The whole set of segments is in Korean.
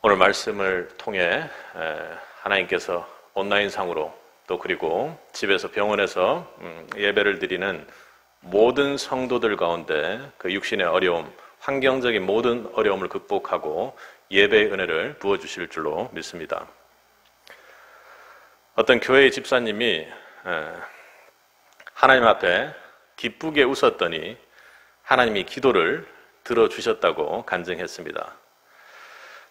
오늘 말씀을 통해 하나님께서 온라인상으로 또 그리고 집에서 병원에서 예배를 드리는 모든 성도들 가운데 그 육신의 어려움, 환경적인 모든 어려움을 극복하고 예배의 은혜를 부어주실 줄로 믿습니다. 어떤 교회의 집사님이 하나님 앞에 기쁘게 웃었더니 하나님이 기도를 들어주셨다고 간증했습니다.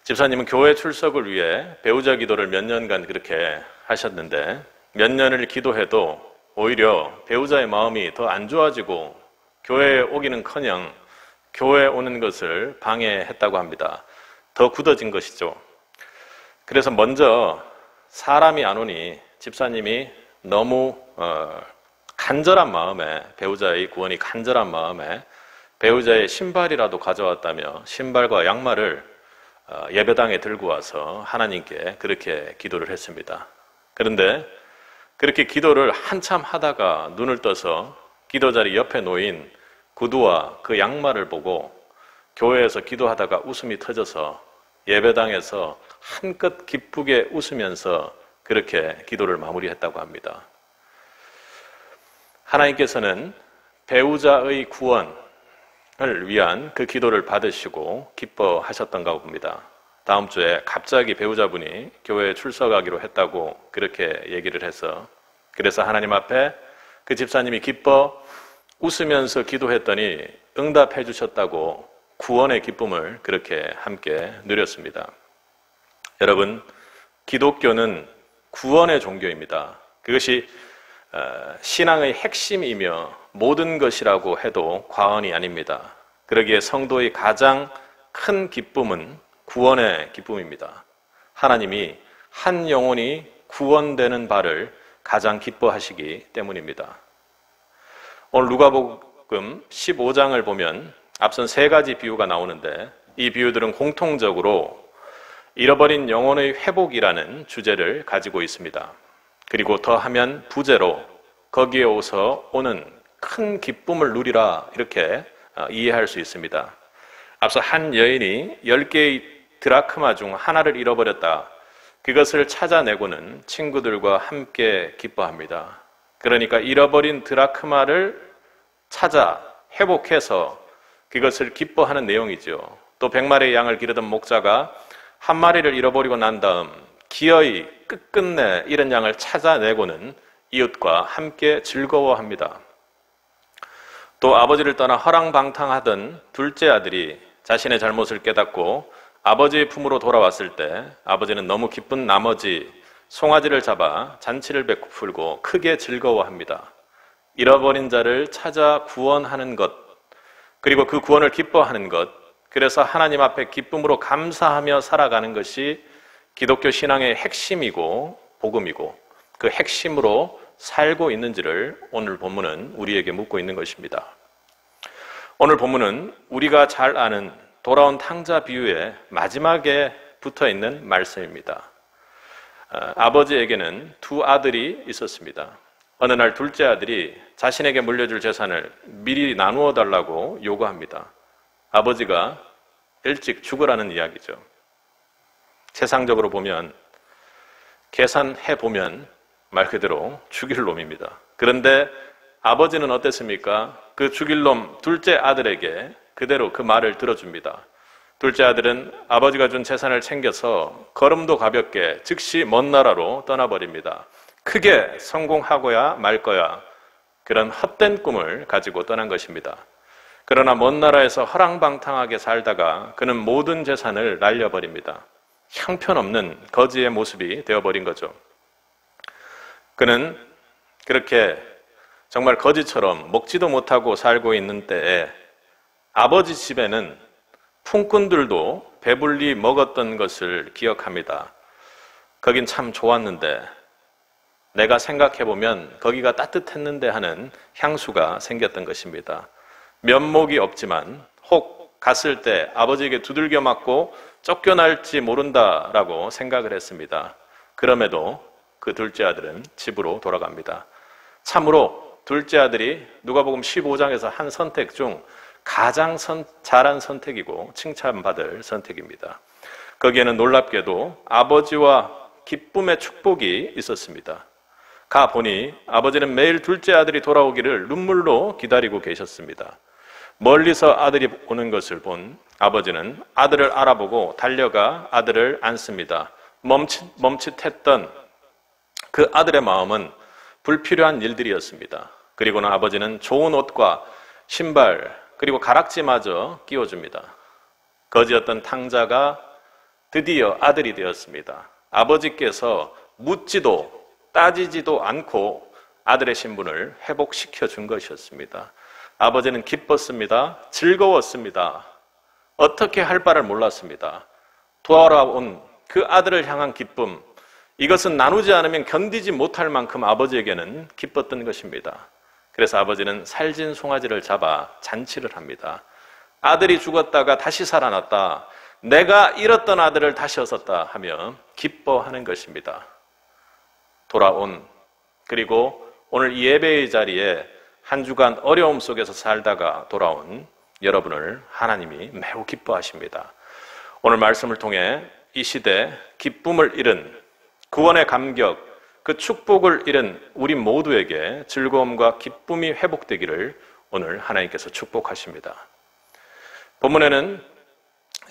집사님은 교회 출석을 위해 배우자 기도를 몇 년간 그렇게 하셨는데 몇 년을 기도해도 오히려 배우자의 마음이 더 안 좋아지고 교회에 오기는커녕 교회에 오는 것을 방해했다고 합니다. 더 굳어진 것이죠. 그래서 먼저 사람이 안 오니 집사님이 너무 간절한 마음에, 배우자의 구원이 간절한 마음에 배우자의 신발이라도 가져왔다며 신발과 양말을 예배당에 들고 와서 하나님께 그렇게 기도를 했습니다. 그런데 그렇게 기도를 한참 하다가 눈을 떠서 기도자리 옆에 놓인 구두와 그 양말을 보고 교회에서 기도하다가 웃음이 터져서 예배당에서 한껏 기쁘게 웃으면서 그렇게 기도를 마무리했다고 합니다. 하나님께서는 배우자의 구원을 위한 그 기도를 받으시고 기뻐하셨던가 봅니다. 다음 주에 갑자기 배우자분이 교회에 출석하기로 했다고 그렇게 얘기를 해서 그래서 하나님 앞에 그 집사님이 기뻐 웃으면서 기도했더니 응답해 주셨다고 구원의 기쁨을 그렇게 함께 누렸습니다. 여러분, 기독교는 구원의 종교입니다. 그것이 신앙의 핵심이며 모든 것이라고 해도 과언이 아닙니다. 그러기에 성도의 가장 큰 기쁨은 구원의 기쁨입니다. 하나님이 한 영혼이 구원되는 바를 가장 기뻐하시기 때문입니다. 오늘 누가복음 15장을 보면 앞선 세 가지 비유가 나오는데 이 비유들은 공통적으로 잃어버린 영혼의 회복이라는 주제를 가지고 있습니다. 그리고 더하면 부제로 거기에 오는 큰 기쁨을 누리라 이렇게 이해할 수 있습니다. 앞서 한 여인이 10개의 드라크마 중 하나를 잃어버렸다. 그것을 찾아내고는 친구들과 함께 기뻐합니다. 그러니까 잃어버린 드라크마를 찾아 회복해서 그것을 기뻐하는 내용이죠. 또 100마리의 양을 기르던 목자가 한 마리를 잃어버리고 난 다음 기어이 끝끝내 잃은 양을 찾아내고는 이웃과 함께 즐거워합니다. 또 아버지를 떠나 허랑방탕하던 둘째 아들이 자신의 잘못을 깨닫고 아버지의 품으로 돌아왔을 때 아버지는 너무 기쁜 나머지 송아지를 잡아 잔치를 베풀고 크게 즐거워합니다. 잃어버린 자를 찾아 구원하는 것, 그리고 그 구원을 기뻐하는 것, 그래서 하나님 앞에 기쁨으로 감사하며 살아가는 것이 기독교 신앙의 핵심이고 복음이고 그 핵심으로 살고 있는지를 오늘 본문은 우리에게 묻고 있는 것입니다. 오늘 본문은 우리가 잘 아는 돌아온 탕자 비유의 마지막에 붙어 있는 말씀입니다. 아버지에게는 두 아들이 있었습니다. 어느 날 둘째 아들이 자신에게 물려줄 재산을 미리 나누어 달라고 요구합니다. 아버지가 일찍 죽으라는 이야기죠. 세상적으로 보면 계산해 보면 말 그대로 죽일 놈입니다. 그런데 아버지는 어땠습니까? 그 죽일 놈 둘째 아들에게 그대로 그 말을 들어줍니다. 둘째 아들은 아버지가 준 재산을 챙겨서 걸음도 가볍게 즉시 먼 나라로 떠나버립니다. 크게 성공하고야 말 거야. 그런 헛된 꿈을 가지고 떠난 것입니다. 그러나 먼 나라에서 허랑방탕하게 살다가 그는 모든 재산을 날려버립니다. 형편없는 거지의 모습이 되어버린 거죠. 그는 그렇게 정말 거지처럼 먹지도 못하고 살고 있는 때에 아버지 집에는 품꾼들도 배불리 먹었던 것을 기억합니다. 거긴 참 좋았는데 내가 생각해보면 거기가 따뜻했는데 하는 향수가 생겼던 것입니다. 면목이 없지만 혹 갔을 때 아버지에게 두들겨 맞고 쫓겨날지 모른다라고 생각을 했습니다. 그럼에도 그 둘째 아들은 집으로 돌아갑니다. 참으로 둘째 아들이 누가복음 15장에서 한 선택 중 가장 잘한 선택이고 칭찬받을 선택입니다. 거기에는 놀랍게도 아버지와 기쁨의 축복이 있었습니다. 가보니 아버지는 매일 둘째 아들이 돌아오기를 눈물로 기다리고 계셨습니다. 멀리서 아들이 오는 것을 본 아버지는 아들을 알아보고 달려가 아들을 안습니다. 멈칫했던 그 아들의 마음은 불필요한 일들이었습니다. 그리고는 아버지는 좋은 옷과 신발 그리고 가락지마저 끼워줍니다. 거지였던 탕자가 드디어 아들이 되었습니다. 아버지께서 묻지도 따지지도 않고 아들의 신분을 회복시켜 준 것이었습니다. 아버지는 기뻤습니다. 즐거웠습니다. 어떻게 할 바를 몰랐습니다. 돌아온 그 아들을 향한 기쁨, 이것은 나누지 않으면 견디지 못할 만큼 아버지에게는 기뻤던 것입니다. 그래서 아버지는 살진 송아지를 잡아 잔치를 합니다. 아들이 죽었다가 다시 살아났다. 내가 잃었던 아들을 다시 얻었다 하며 기뻐하는 것입니다. 돌아온, 그리고 오늘 이 예배의 자리에 한 주간 어려움 속에서 살다가 돌아온 여러분을 하나님이 매우 기뻐하십니다. 오늘 말씀을 통해 이 시대 기쁨을 잃은, 구원의 감격, 그 축복을 잃은 우리 모두에게 즐거움과 기쁨이 회복되기를 오늘 하나님께서 축복하십니다. 본문에는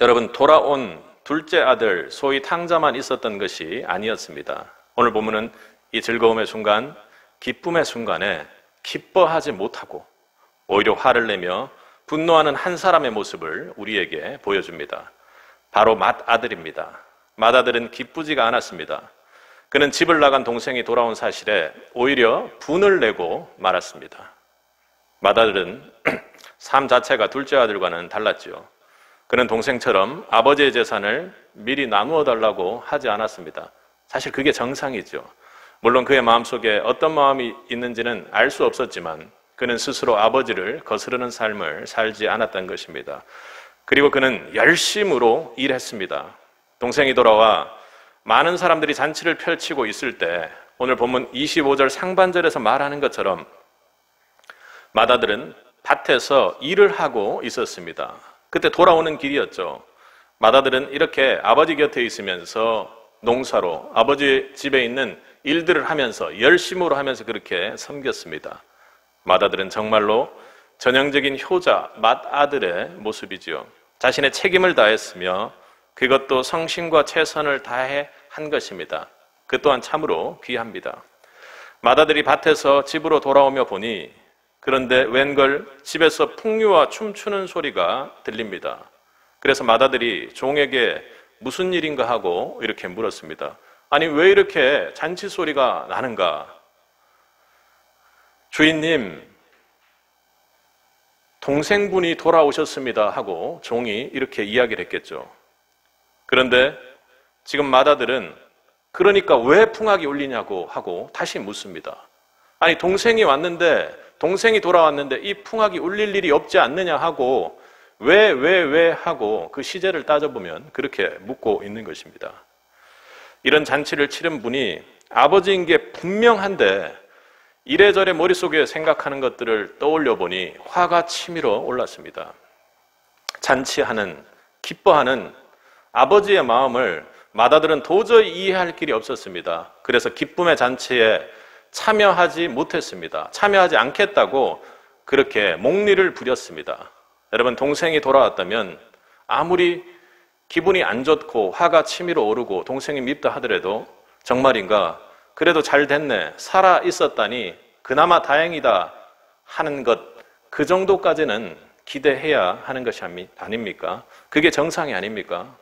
여러분 돌아온 둘째 아들 소위 탕자만 있었던 것이 아니었습니다. 오늘 본문은 이 즐거움의 순간, 기쁨의 순간에 기뻐하지 못하고 오히려 화를 내며 분노하는 한 사람의 모습을 우리에게 보여줍니다. 바로 맏아들입니다. 맏아들은 기쁘지가 않았습니다. 그는 집을 나간 동생이 돌아온 사실에 오히려 분을 내고 말았습니다. 맏아들은 삶 자체가 둘째 아들과는 달랐지요. 그는 동생처럼 아버지의 재산을 미리 나누어 달라고 하지 않았습니다. 사실 그게 정상이죠. 물론 그의 마음속에 어떤 마음이 있는지는 알 수 없었지만 그는 스스로 아버지를 거스르는 삶을 살지 않았던 것입니다. 그리고 그는 열심으로 일했습니다. 동생이 돌아와 많은 사람들이 잔치를 펼치고 있을 때 오늘 본문 25절 상반절에서 말하는 것처럼 맏아들은 밭에서 일을 하고 있었습니다. 그때 돌아오는 길이었죠. 맏아들은 이렇게 아버지 곁에 있으면서 농사로 아버지 집에 있는 일들을 하면서 열심으로 하면서 그렇게 섬겼습니다. 맏아들은 정말로 전형적인 효자 맏아들의 모습이지요. 자신의 책임을 다했으며 그것도 성심과 최선을 다해 한 것입니다. 그 또한 참으로 귀합니다. 맏아들이 밭에서 집으로 돌아오며 보니 그런데 웬걸 집에서 풍류와 춤추는 소리가 들립니다. 그래서 맏아들이 종에게 무슨 일인가 하고 이렇게 물었습니다. 아니 왜 이렇게 잔치 소리가 나는가? 주인님, 동생분이 돌아오셨습니다 하고 종이 이렇게 이야기를 했겠죠. 그런데 지금 맏아들은 그러니까 왜 풍악이 울리냐고 하고 다시 묻습니다. 아니 동생이 왔는데, 동생이 돌아왔는데 이 풍악이 울릴 일이 없지 않느냐 하고 왜 하고 그 시제를 따져보면 그렇게 묻고 있는 것입니다. 이런 잔치를 치른 분이 아버지인 게 분명한데 이래저래 머릿속에 생각하는 것들을 떠올려 보니 화가 치밀어 올랐습니다. 잔치하는, 기뻐하는 아버지의 마음을 맏아들은 도저히 이해할 길이 없었습니다. 그래서 기쁨의 잔치에 참여하지 못했습니다. 참여하지 않겠다고 그렇게 목리를 부렸습니다. 여러분, 동생이 돌아왔다면 아무리 기분이 안 좋고 화가 치밀어 오르고 동생이 밉다 하더라도 정말인가? 그래도 잘 됐네. 살아 있었다니 그나마 다행이다 하는 것, 그 정도까지는 기대해야 하는 것이 아닙니까? 그게 정상이 아닙니까?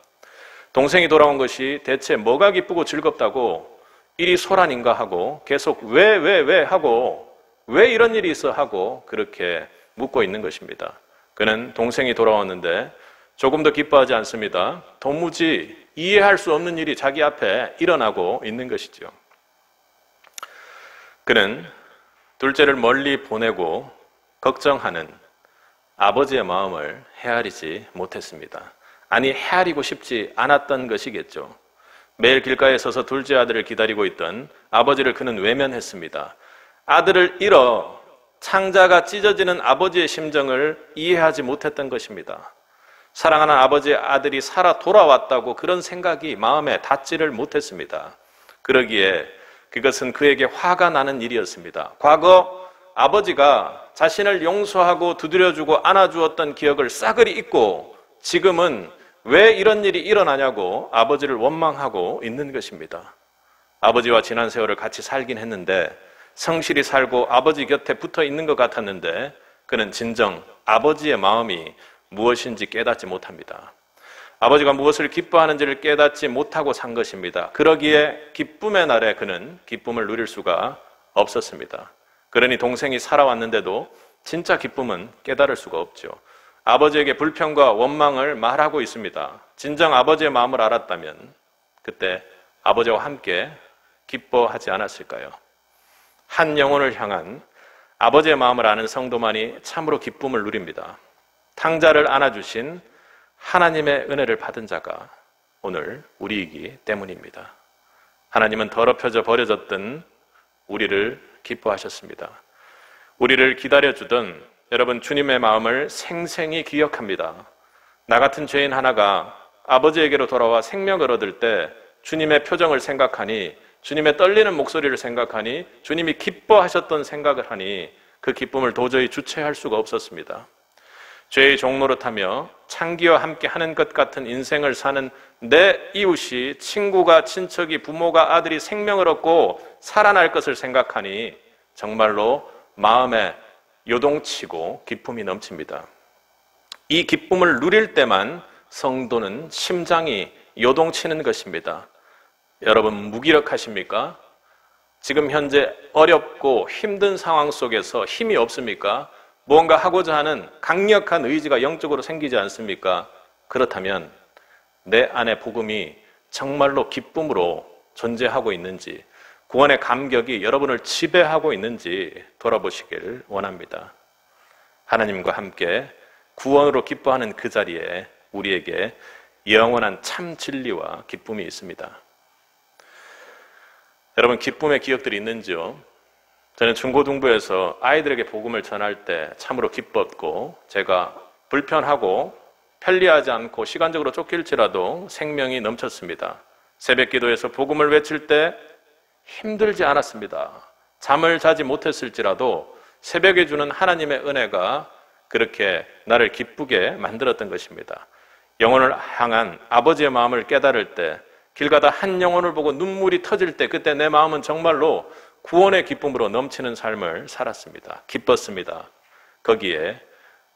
동생이 돌아온 것이 대체 뭐가 기쁘고 즐겁다고 일이 소란인가 하고 계속 왜 하고 왜 이런 일이 있어 하고 그렇게 묻고 있는 것입니다. 그는 동생이 돌아왔는데 조금 더 기뻐하지 않습니다. 도무지 이해할 수 없는 일이 자기 앞에 일어나고 있는 것이죠. 그는 둘째를 멀리 보내고 걱정하는 아버지의 마음을 헤아리지 못했습니다. 아니, 헤아리고 싶지 않았던 것이겠죠. 매일 길가에 서서 둘째 아들을 기다리고 있던 아버지를 그는 외면했습니다. 아들을 잃어 창자가 찢어지는 아버지의 심정을 이해하지 못했던 것입니다. 사랑하는 아버지의 아들이 살아 돌아왔다고 그런 생각이 마음에 닿지를 못했습니다. 그러기에 그것은 그에게 화가 나는 일이었습니다. 과거 아버지가 자신을 용서하고 두드려주고 안아주었던 기억을 싸그리 잊고 지금은 왜 이런 일이 일어나냐고 아버지를 원망하고 있는 것입니다. 아버지와 지난 세월을 같이 살긴 했는데 성실히 살고 아버지 곁에 붙어 있는 것 같았는데 그는 진정 아버지의 마음이 무엇인지 깨닫지 못합니다. 아버지가 무엇을 기뻐하는지를 깨닫지 못하고 산 것입니다. 그러기에 기쁨의 날에 그는 기쁨을 누릴 수가 없었습니다. 그러니 동생이 살아왔는데도 진짜 기쁨은 깨달을 수가 없죠. 아버지에게 불평과 원망을 말하고 있습니다. 진정 아버지의 마음을 알았다면 그때 아버지와 함께 기뻐하지 않았을까요? 한 영혼을 향한 아버지의 마음을 아는 성도만이 참으로 기쁨을 누립니다. 탕자를 안아주신 하나님의 은혜를 받은 자가 오늘 우리이기 때문입니다. 하나님은 더럽혀져 버려졌던 우리를 기뻐하셨습니다. 우리를 기다려주던 여러분 주님의 마음을 생생히 기억합니다. 나 같은 죄인 하나가 아버지에게로 돌아와 생명을 얻을 때 주님의 표정을 생각하니 주님의 떨리는 목소리를 생각하니 주님이 기뻐하셨던 생각을 하니 그 기쁨을 도저히 주체할 수가 없었습니다. 죄의 종노릇하며 창기와 함께 하는 것 같은 인생을 사는 내 이웃이 친구가 친척이 부모가 아들이 생명을 얻고 살아날 것을 생각하니 정말로 마음에 요동치고 기쁨이 넘칩니다. 이 기쁨을 누릴 때만 성도는 심장이 요동치는 것입니다. 여러분 무기력하십니까? 지금 현재 어렵고 힘든 상황 속에서 힘이 없습니까? 무언가 하고자 하는 강력한 의지가 영적으로 생기지 않습니까? 그렇다면 내 안에 복음이 정말로 기쁨으로 존재하고 있는지, 구원의 감격이 여러분을 지배하고 있는지 돌아보시길 원합니다. 하나님과 함께 구원으로 기뻐하는 그 자리에 우리에게 영원한 참 진리와 기쁨이 있습니다. 여러분 기쁨의 기억들이 있는지요? 저는 중고등부에서 아이들에게 복음을 전할 때 참으로 기뻤고 제가 불편하고 편리하지 않고 시간적으로 쫓길지라도 생명이 넘쳤습니다. 새벽 기도에서 복음을 외칠 때 힘들지 않았습니다. 잠을 자지 못했을지라도 새벽에 주는 하나님의 은혜가 그렇게 나를 기쁘게 만들었던 것입니다. 영혼을 향한 아버지의 마음을 깨달을 때 길 가다 한 영혼을 보고 눈물이 터질 때 그때 내 마음은 정말로 구원의 기쁨으로 넘치는 삶을 살았습니다. 기뻤습니다. 거기에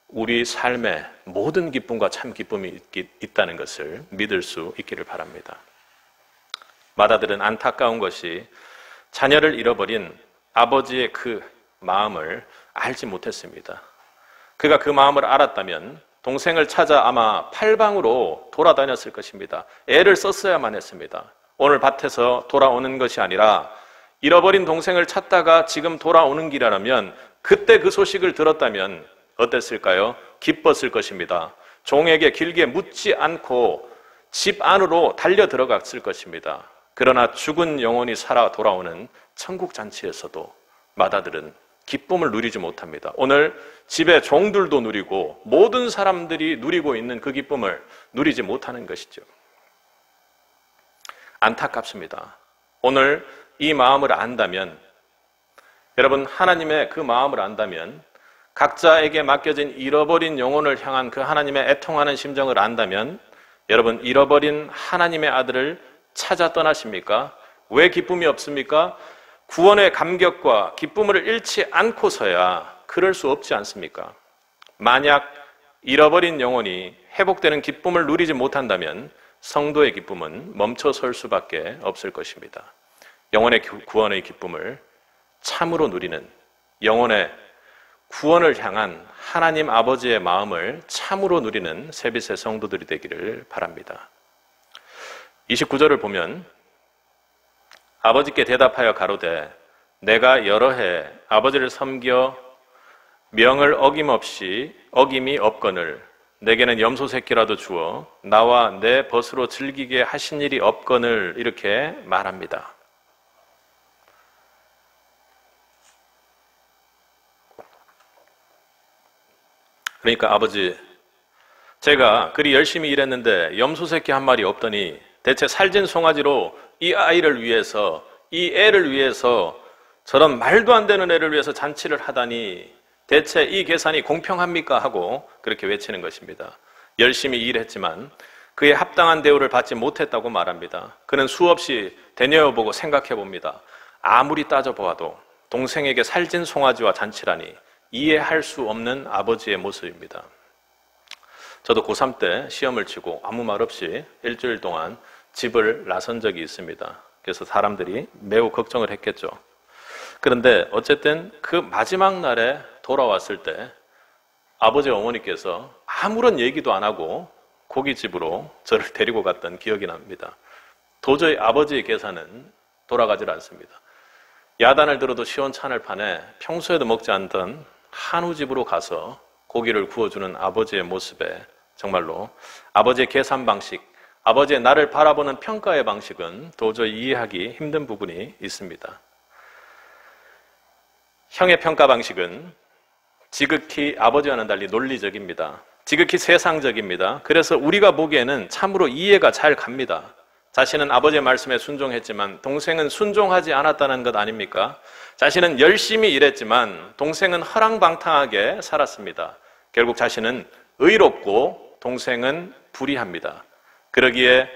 우리 삶의 모든 기쁨과 참 기쁨이 있다는 것을 믿을 수 있기를 바랍니다. 맏아들은 안타까운 것이 자녀를 잃어버린 아버지의 그 마음을 알지 못했습니다. 그가 그 마음을 알았다면 동생을 찾아 아마 팔방으로 돌아다녔을 것입니다. 애를 썼어야만 했습니다. 오늘 밭에서 돌아오는 것이 아니라 잃어버린 동생을 찾다가 지금 돌아오는 길이라면 그때 그 소식을 들었다면 어땠을까요? 기뻤을 것입니다. 종에게 길게 묻지 않고 집 안으로 달려 들어갔을 것입니다. 그러나 죽은 영혼이 살아 돌아오는 천국 잔치에서도 맏아들은 기쁨을 누리지 못합니다. 오늘 집의 종들도 누리고 모든 사람들이 누리고 있는 그 기쁨을 누리지 못하는 것이죠. 안타깝습니다. 오늘 이 마음을 안다면, 여러분 하나님의 그 마음을 안다면, 각자에게 맡겨진 잃어버린 영혼을 향한 그 하나님의 애통하는 심정을 안다면 여러분 잃어버린 하나님의 아들을 찾아 떠나십니까? 왜 기쁨이 없습니까? 구원의 감격과 기쁨을 잃지 않고서야 그럴 수 없지 않습니까? 만약 잃어버린 영혼이 회복되는 기쁨을 누리지 못한다면 성도의 기쁨은 멈춰설 수밖에 없을 것입니다. 영혼의 구원의 기쁨을 참으로 누리는, 영혼의 구원을 향한 하나님 아버지의 마음을 참으로 누리는 세빛의 성도들이 되기를 바랍니다. 29절을 보면 아버지께 대답하여 가로되 내가 여러 해 아버지를 섬겨 명을 어김이 없거늘 내게는 염소 새끼라도 주어 나와 내 벗으로 즐기게 하신 일이 없거늘 이렇게 말합니다. 그러니까 아버지, 제가 그리 열심히 일했는데 염소 새끼 한 마리 없더니 대체 살진 송아지로 이 아이를 위해서, 이 애를 위해서, 저런 말도 안 되는 애를 위해서 잔치를 하다니 대체 이 계산이 공평합니까? 하고 그렇게 외치는 것입니다. 열심히 일했지만 그에 합당한 대우를 받지 못했다고 말합니다. 그는 수없이 되뇌어보고 생각해봅니다. 아무리 따져보아도 동생에게 살진 송아지와 잔치라니 이해할 수 없는 아버지의 모습입니다. 저도 고3 때 시험을 치고 아무 말 없이 일주일 동안 집을 나선 적이 있습니다. 그래서 사람들이 매우 걱정을 했겠죠. 그런데 어쨌든 그 마지막 날에 돌아왔을 때 아버지 어머니께서 아무런 얘기도 안 하고 고깃집으로 저를 데리고 갔던 기억이 납니다. 도저히 아버지의 계산은 돌아가질 않습니다. 야단을 들어도 시원찮을 판에 평소에도 먹지 않던 한우집으로 가서 고기를 구워주는 아버지의 모습에 정말로 아버지의 계산 방식, 아버지의 나를 바라보는 평가의 방식은 도저히 이해하기 힘든 부분이 있습니다. 형의 평가 방식은 지극히 아버지와는 달리 논리적입니다. 지극히 세상적입니다. 그래서 우리가 보기에는 참으로 이해가 잘 갑니다. 자신은 아버지의 말씀에 순종했지만 동생은 순종하지 않았다는 것 아닙니까? 자신은 열심히 일했지만 동생은 허랑방탕하게 살았습니다. 결국 자신은 의롭고 동생은 불의합니다. 그러기에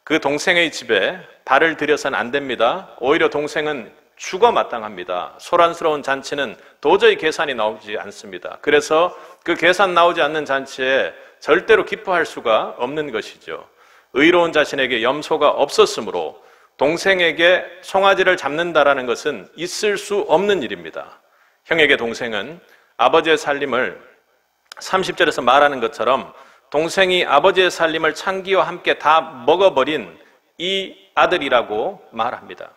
그 동생의 집에 발을 들여서는 안 됩니다. 오히려 동생은 죽어 마땅합니다. 소란스러운 잔치는 도저히 계산이 나오지 않습니다. 그래서 그 계산 나오지 않는 잔치에 절대로 기뻐할 수가 없는 것이죠. 의로운 자신에게 염소가 없었으므로 동생에게 송아지를 잡는다라는 것은 있을 수 없는 일입니다. 형에게 동생은 아버지의 살림을 30절에서 말하는 것처럼 동생이 아버지의 살림을 창기와 함께 다 먹어버린 이 아들이라고 말합니다.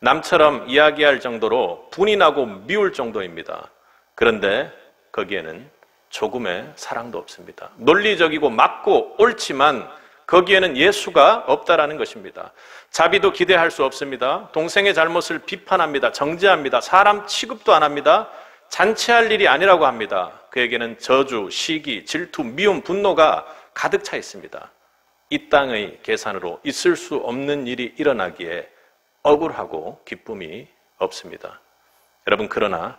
남처럼 이야기할 정도로 분이 나고 미울 정도입니다. 그런데 거기에는 조금의 사랑도 없습니다. 논리적이고 맞고 옳지만 거기에는 예수가 없다라는 것입니다. 자비도 기대할 수 없습니다. 동생의 잘못을 비판합니다. 정죄합니다. 사람 취급도 안 합니다. 잔치할 일이 아니라고 합니다. 그에게는 저주, 시기, 질투, 미움, 분노가 가득 차 있습니다. 이 땅의 계산으로 있을 수 없는 일이 일어나기에 억울하고 기쁨이 없습니다. 여러분, 그러나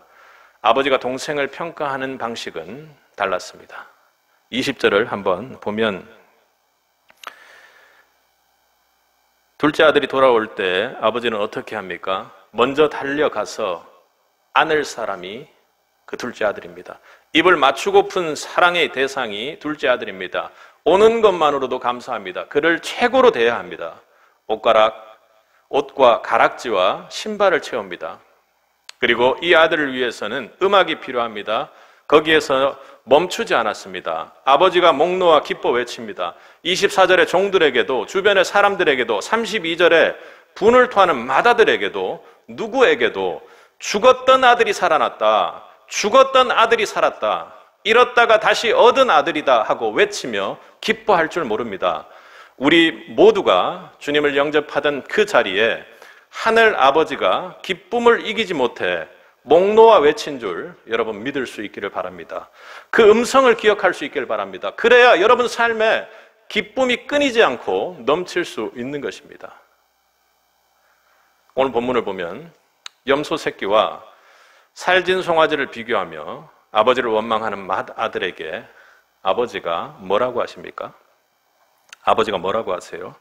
아버지가 동생을 평가하는 방식은 달랐습니다. 20절을 한번 보면 둘째 아들이 돌아올 때 아버지는 어떻게 합니까? 먼저 달려가서 안을 사람이 그 둘째 아들입니다. 입을 맞추고픈 사랑의 대상이 둘째 아들입니다. 오는 것만으로도 감사합니다. 그를 최고로 대해야 합니다. 옷과 가락지와 신발을 채웁니다. 그리고 이 아들을 위해서는 음악이 필요합니다. 거기에서 멈추지 않았습니다. 아버지가 목 놓아 기뻐 외칩니다. 24절의 종들에게도 주변의 사람들에게도 32절에 분을 토하는 마다들에게도 누구에게도 죽었던 아들이 살아났다. 죽었던 아들이 살았다. 잃었다가 다시 얻은 아들이다 하고 외치며 기뻐할 줄 모릅니다. 우리 모두가 주님을 영접하던 그 자리에 하늘 아버지가 기쁨을 이기지 못해 목 놓아 외친 줄 여러분 믿을 수 있기를 바랍니다. 그 음성을 기억할 수 있기를 바랍니다. 그래야 여러분 삶에 기쁨이 끊이지 않고 넘칠 수 있는 것입니다. 오늘 본문을 보면 염소 새끼와 살진 송아지를 비교하며 아버지를 원망하는 맏아들에게 아버지가 뭐라고 하십니까? 아버지가 뭐라고 하세요?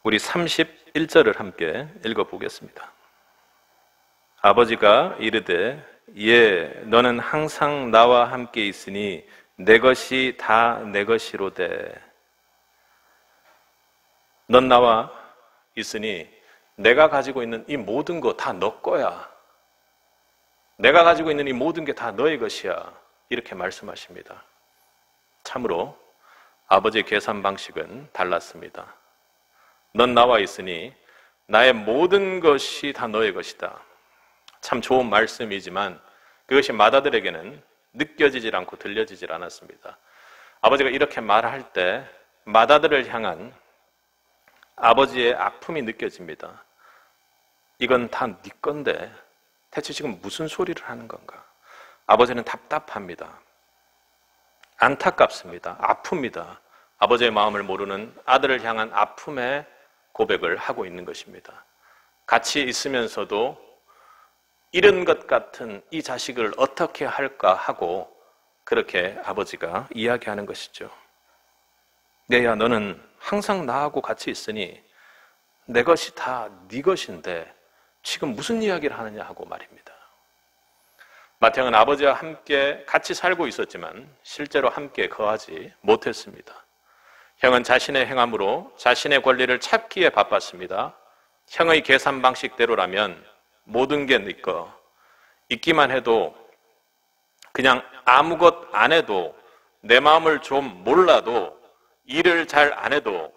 우리 31절을 함께 읽어보겠습니다. 아버지가 이르되 예, 너는 항상 나와 함께 있으니 내 것이 다 내 것이로되. 넌 나와 있으니 내가 가지고 있는 이 모든 거 다 너 거야. 내가 가지고 있는 이 모든 게 다 너의 것이야. 이렇게 말씀하십니다. 참으로 아버지의 계산 방식은 달랐습니다. 넌 나와 있으니 나의 모든 것이 다 너의 것이다. 참 좋은 말씀이지만 그것이 맏아들에게는 느껴지질 않고 들려지질 않았습니다. 아버지가 이렇게 말할 때 맏아들을 향한 아버지의 아픔이 느껴집니다. 이건 다 네 건데 대체 지금 무슨 소리를 하는 건가? 아버지는 답답합니다. 안타깝습니다. 아픕니다. 아버지의 마음을 모르는 아들을 향한 아픔의 고백을 하고 있는 것입니다. 같이 있으면서도 잃은 것 같은 이 자식을 어떻게 할까 하고 그렇게 아버지가 이야기하는 것이죠. 내야 너는 항상 나하고 같이 있으니 내 것이 다 네 것인데 지금 무슨 이야기를 하느냐 하고 말입니다. 마태형은 아버지와 함께 같이 살고 있었지만 실제로 함께 거하지 못했습니다. 형은 자신의 행함으로 자신의 권리를 찾기에 바빴습니다. 형의 계산 방식대로라면 모든 게 네 거, 있기만 해도 그냥 아무것 안 해도 내 마음을 좀 몰라도 일을 잘 안 해도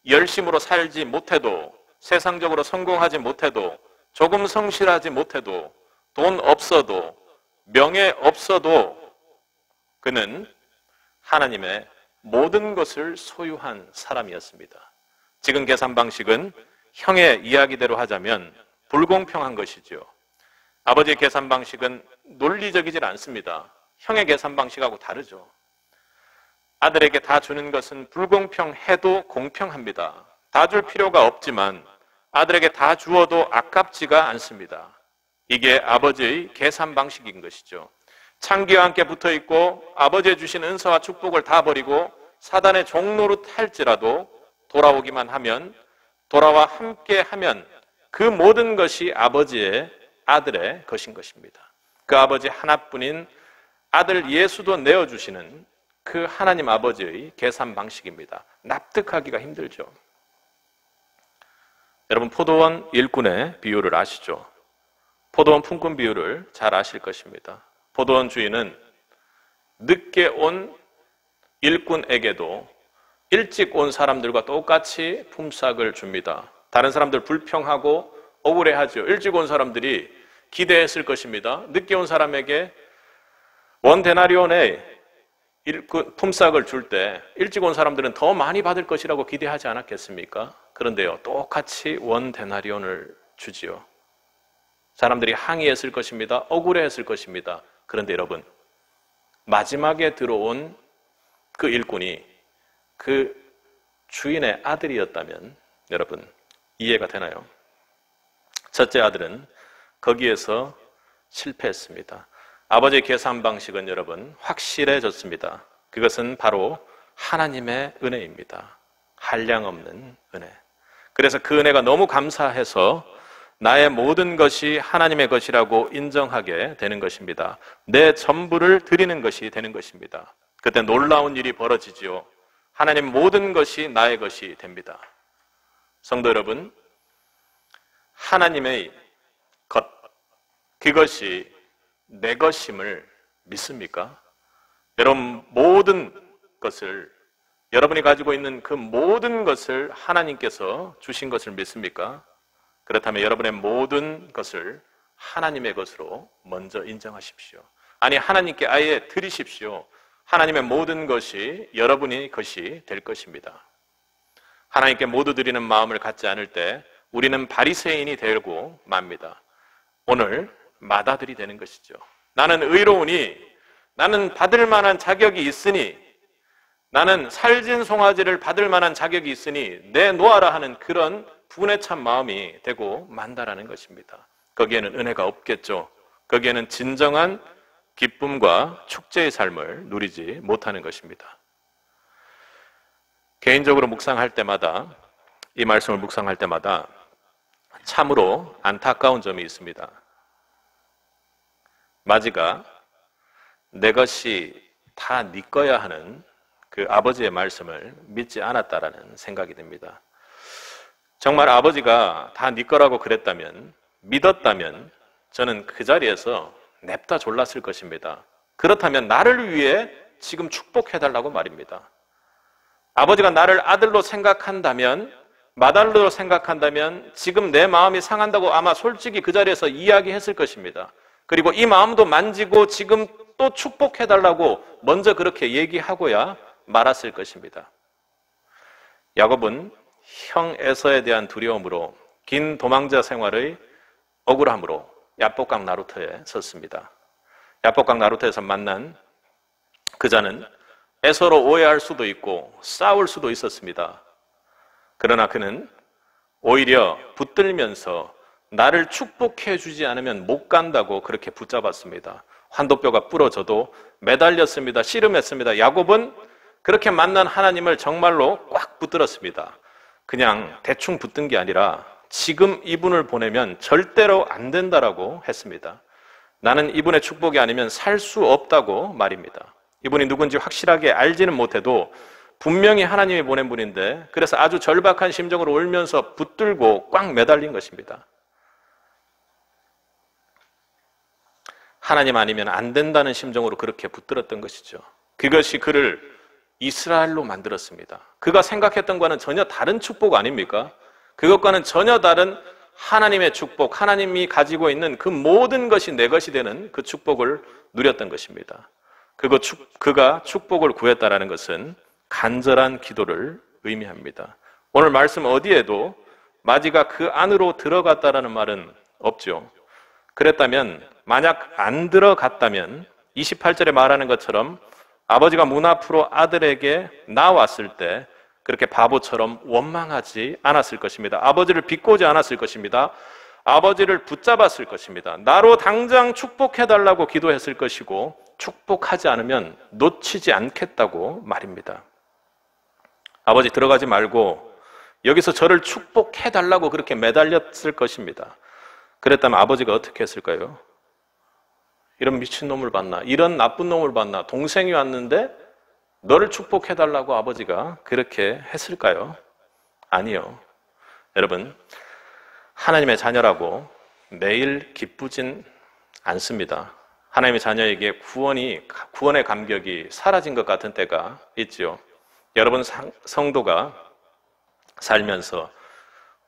열심으로 살지 못해도 세상적으로 성공하지 못해도 조금 성실하지 못해도 돈 없어도 명예 없어도 그는 하나님의 모든 것을 소유한 사람이었습니다. 지금 계산 방식은 형의 이야기대로 하자면 불공평한 것이죠. 아버지의 계산 방식은 논리적이질 않습니다. 형의 계산 방식하고 다르죠. 아들에게 다 주는 것은 불공평해도 공평합니다. 다 줄 필요가 없지만 아들에게 다 주어도 아깝지가 않습니다. 이게 아버지의 계산 방식인 것이죠. 창기와 함께 붙어 있고 아버지의 주신 은사와 축복을 다 버리고 사단의 종노릇 할지라도 돌아오기만 하면, 돌아와 함께 하면 그 모든 것이 아버지의 아들의 것인 것입니다. 그 아버지 하나뿐인 아들 예수도 내어주시는 그 하나님 아버지의 계산 방식입니다. 납득하기가 힘들죠. 여러분, 포도원 일꾼의 비유를 아시죠? 포도원 품꾼 비유를 잘 아실 것입니다. 포도원 주인은 늦게 온 일꾼에게도 일찍 온 사람들과 똑같이 품삯을 줍니다. 다른 사람들 불평하고 억울해하죠. 일찍 온 사람들이 기대했을 것입니다. 늦게 온 사람에게 원 데나리온의 품삯을 줄 때 일찍 온 사람들은 더 많이 받을 것이라고 기대하지 않았겠습니까? 그런데요, 똑같이 원 데나리온을 주지요. 사람들이 항의했을 것입니다. 억울해했을 것입니다. 그런데 여러분, 마지막에 들어온 그 일꾼이 그 주인의 아들이었다면 여러분 이해가 되나요? 첫째 아들은 거기에서 실패했습니다. 아버지의 계산 방식은 여러분 확실해졌습니다. 그것은 바로 하나님의 은혜입니다. 한량없는 은혜. 그래서 그 은혜가 너무 감사해서 나의 모든 것이 하나님의 것이라고 인정하게 되는 것입니다. 내 전부를 드리는 것이 되는 것입니다. 그때 놀라운 일이 벌어지지요. 하나님 모든 것이 나의 것이 됩니다. 성도 여러분, 하나님의 것, 그것이 내 것임을 믿습니까? 여러분 모든 것을, 여러분이 가지고 있는 그 모든 것을 하나님께서 주신 것을 믿습니까? 그렇다면 여러분의 모든 것을 하나님의 것으로 먼저 인정하십시오. 아니, 하나님께 아예 드리십시오. 하나님의 모든 것이 여러분의 것이 될 것입니다. 하나님께 모두 드리는 마음을 갖지 않을 때 우리는 바리새인이 되고 맙니다. 오늘 마다들이 되는 것이죠. 나는 의로우니, 나는 받을 만한 자격이 있으니, 나는 살진 송아지를 받을 만한 자격이 있으니 내놓아라 하는 그런 분에 찬 마음이 되고 만다라는 것입니다. 거기에는 은혜가 없겠죠. 거기에는 진정한 기쁨과 축제의 삶을 누리지 못하는 것입니다. 개인적으로 묵상할 때마다, 이 말씀을 묵상할 때마다 참으로 안타까운 점이 있습니다. 마지가 내 것이 다 네 거야 하는 그 아버지의 말씀을 믿지 않았다라는 생각이 듭니다. 정말 아버지가 다 네 거라고 그랬다면, 믿었다면 저는 그 자리에서 냅다 졸랐을 것입니다. 그렇다면 나를 위해 지금 축복해달라고 말입니다. 아버지가 나를 아들로 생각한다면, 맏아들로 생각한다면 지금 내 마음이 상한다고 아마 솔직히 그 자리에서 이야기했을 것입니다. 그리고 이 마음도 만지고 지금 또 축복해달라고 먼저 그렇게 얘기하고야 말았을 것입니다. 야곱은 형 에서에 대한 두려움으로 긴 도망자 생활의 억울함으로 야복강 나루터에 섰습니다. 야복강 나루터에서 만난 그자는 서로 오해할 수도 있고 싸울 수도 있었습니다. 그러나 그는 오히려 붙들면서 나를 축복해 주지 않으면 못 간다고 그렇게 붙잡았습니다. 환도뼈가 부러져도 매달렸습니다. 씨름했습니다. 야곱은 그렇게 만난 하나님을 정말로 꽉 붙들었습니다. 그냥 대충 붙든 게 아니라 지금 이분을 보내면 절대로 안 된다라고 했습니다. 나는 이분의 축복이 아니면 살 수 없다고 말입니다. 이분이 누군지 확실하게 알지는 못해도 분명히 하나님이 보낸 분인데 그래서 아주 절박한 심정으로 울면서 붙들고 꽉 매달린 것입니다. 하나님 아니면 안 된다는 심정으로 그렇게 붙들었던 것이죠. 그것이 그를 이스라엘로 만들었습니다. 그가 생각했던 것과는 전혀 다른 축복 아닙니까? 그것과는 전혀 다른 하나님의 축복, 하나님이 가지고 있는 그 모든 것이 내 것이 되는 그 축복을 누렸던 것입니다. 그가 축복을 구했다라는 것은 간절한 기도를 의미합니다. 오늘 말씀 어디에도 마지가 그 안으로 들어갔다라는 말은 없죠. 그랬다면, 만약 안 들어갔다면 28절에 말하는 것처럼 아버지가 문 앞으로 아들에게 나왔을 때 그렇게 바보처럼 원망하지 않았을 것입니다. 아버지를 비꼬지 않았을 것입니다. 아버지를 붙잡았을 것입니다. 나로 당장 축복해달라고 기도했을 것이고 축복하지 않으면 놓치지 않겠다고 말입니다. 아버지 들어가지 말고 여기서 저를 축복해달라고 그렇게 매달렸을 것입니다. 그랬다면 아버지가 어떻게 했을까요? 이런 미친놈을 봤나? 이런 나쁜 놈을 봤나? 동생이 왔는데 너를 축복해달라고 아버지가 그렇게 했을까요? 아니요. 여러분, 하나님의 자녀라고 매일 기쁘진 않습니다. 하나님의 자녀에게 구원의 감격이 사라진 것 같은 때가 있죠. 여러분 성도가 살면서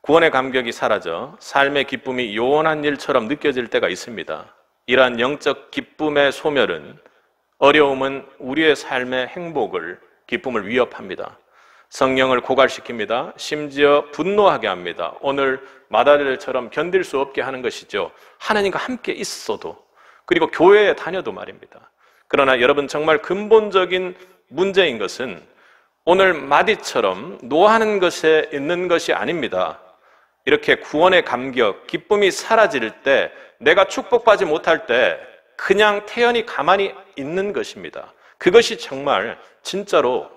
구원의 감격이 사라져 삶의 기쁨이 요원한 일처럼 느껴질 때가 있습니다. 이러한 영적 기쁨의 소멸은, 어려움은 우리의 삶의 행복을, 기쁨을 위협합니다. 성령을 고갈시킵니다. 심지어 분노하게 합니다. 오늘 마다들처럼 견딜 수 없게 하는 것이죠. 하나님과 함께 있어도, 그리고 교회에 다녀도 말입니다. 그러나 여러분, 정말 근본적인 문제인 것은 오늘 마디처럼 노하는 것에 있는 것이 아닙니다. 이렇게 구원의 감격, 기쁨이 사라질 때, 내가 축복받지 못할 때 그냥 태연히 가만히 있는 것입니다. 그것이 정말 진짜로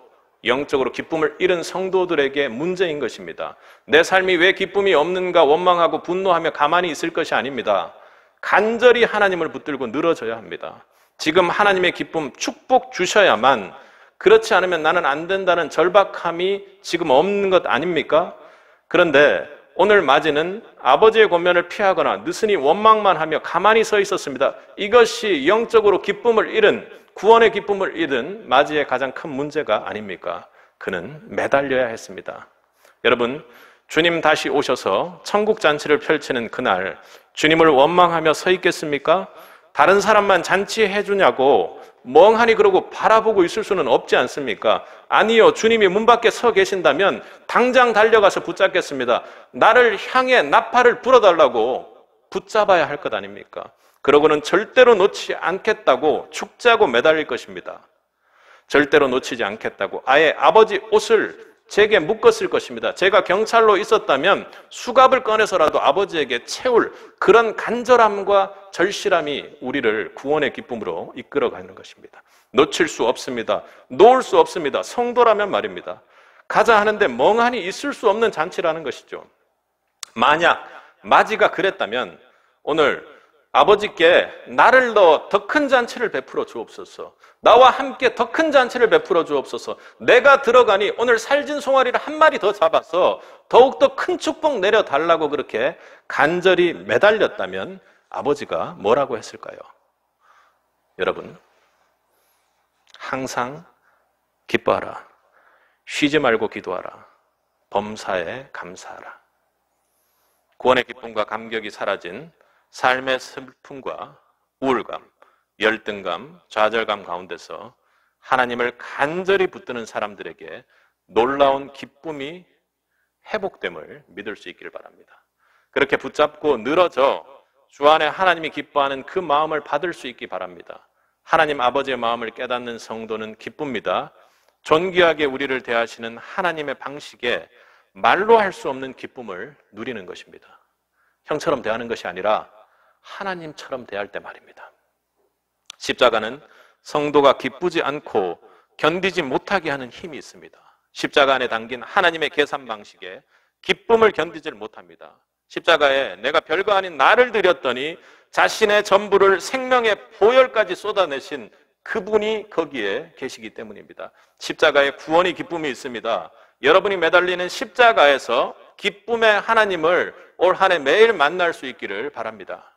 영적으로 기쁨을 잃은 성도들에게 문제인 것입니다. 내 삶이 왜 기쁨이 없는가 원망하고 분노하며 가만히 있을 것이 아닙니다. 간절히 하나님을 붙들고 늘어져야 합니다. 지금 하나님의 기쁨, 축복 주셔야만, 그렇지 않으면 나는 안 된다는 절박함이 지금 없는 것 아닙니까? 그런데 오늘 마지는 아버지의 권면을 피하거나 느슨히 원망만 하며 가만히 서 있었습니다. 이것이 영적으로 기쁨을 잃은, 구원의 기쁨을 잃은 마지의 가장 큰 문제가 아닙니까? 그는 매달려야 했습니다. 여러분, 주님 다시 오셔서 천국 잔치를 펼치는 그날 주님을 원망하며 서 있겠습니까? 다른 사람만 잔치해 주냐고 멍하니 그러고 바라보고 있을 수는 없지 않습니까? 아니요, 주님이 문 밖에 서 계신다면 당장 달려가서 붙잡겠습니다. 나를 향해 나팔을 불어달라고 붙잡아야 할 것 아닙니까? 그러고는 절대로 놓지 않겠다고 축자고 매달릴 것입니다. 절대로 놓치지 않겠다고 아예 아버지 옷을 제게 묶었을 것입니다. 제가 경찰로 있었다면 수갑을 꺼내서라도 아버지에게 채울 그런 간절함과 절실함이 우리를 구원의 기쁨으로 이끌어가는 것입니다. 놓칠 수 없습니다. 놓을 수 없습니다. 성도라면 말입니다. 가자 하는데 멍하니 있을 수 없는 잔치라는 것이죠. 만약 마지가 그랬다면 오늘 아버지께 나를 넣어 더 큰 잔치를 베풀어 주옵소서, 나와 함께 더 큰 잔치를 베풀어 주옵소서, 내가 들어가니 오늘 살진 송아리를 한 마리 더 잡아서 더욱더 큰 축복 내려달라고 그렇게 간절히 매달렸다면 아버지가 뭐라고 했을까요? 여러분, 항상 기뻐하라, 쉬지 말고 기도하라, 범사에 감사하라. 구원의 기쁨과 감격이 사라진 삶의 슬픔과 우울감, 열등감, 좌절감 가운데서 하나님을 간절히 붙드는 사람들에게 놀라운 기쁨이 회복됨을 믿을 수 있기를 바랍니다. 그렇게 붙잡고 늘어져 주 안에 하나님이 기뻐하는 그 마음을 받을 수 있기 바랍니다. 하나님 아버지의 마음을 깨닫는 성도는 기쁩니다. 존귀하게 우리를 대하시는 하나님의 방식에 말로 할 수 없는 기쁨을 누리는 것입니다. 형처럼 대하는 것이 아니라 하나님처럼 대할 때 말입니다. 십자가는 성도가 기쁘지 않고 견디지 못하게 하는 힘이 있습니다. 십자가 안에 담긴 하나님의 계산 방식에 기쁨을 견디질 못합니다. 십자가에 내가 별거 아닌 나를 드렸더니 자신의 전부를 생명의 보혈까지 쏟아내신 그분이 거기에 계시기 때문입니다. 십자가에 구원의 기쁨이 있습니다. 여러분이 매달리는 십자가에서 기쁨의 하나님을 올 한 해 매일 만날 수 있기를 바랍니다.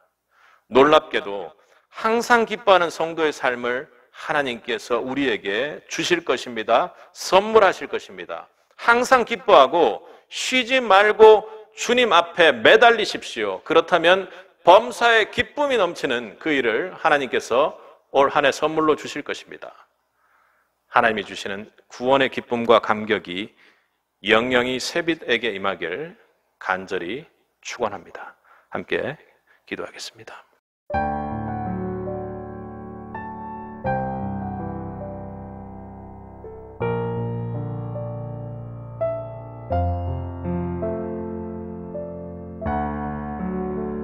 놀랍게도 항상 기뻐하는 성도의 삶을 하나님께서 우리에게 주실 것입니다. 선물하실 것입니다. 항상 기뻐하고 쉬지 말고 주님 앞에 매달리십시오. 그렇다면 범사에 기쁨이 넘치는 그 일을 하나님께서 올 한 해 선물로 주실 것입니다. 하나님이 주시는 구원의 기쁨과 감격이 영영이 세빛에게 임하길 간절히 축원합니다. 함께 기도하겠습니다.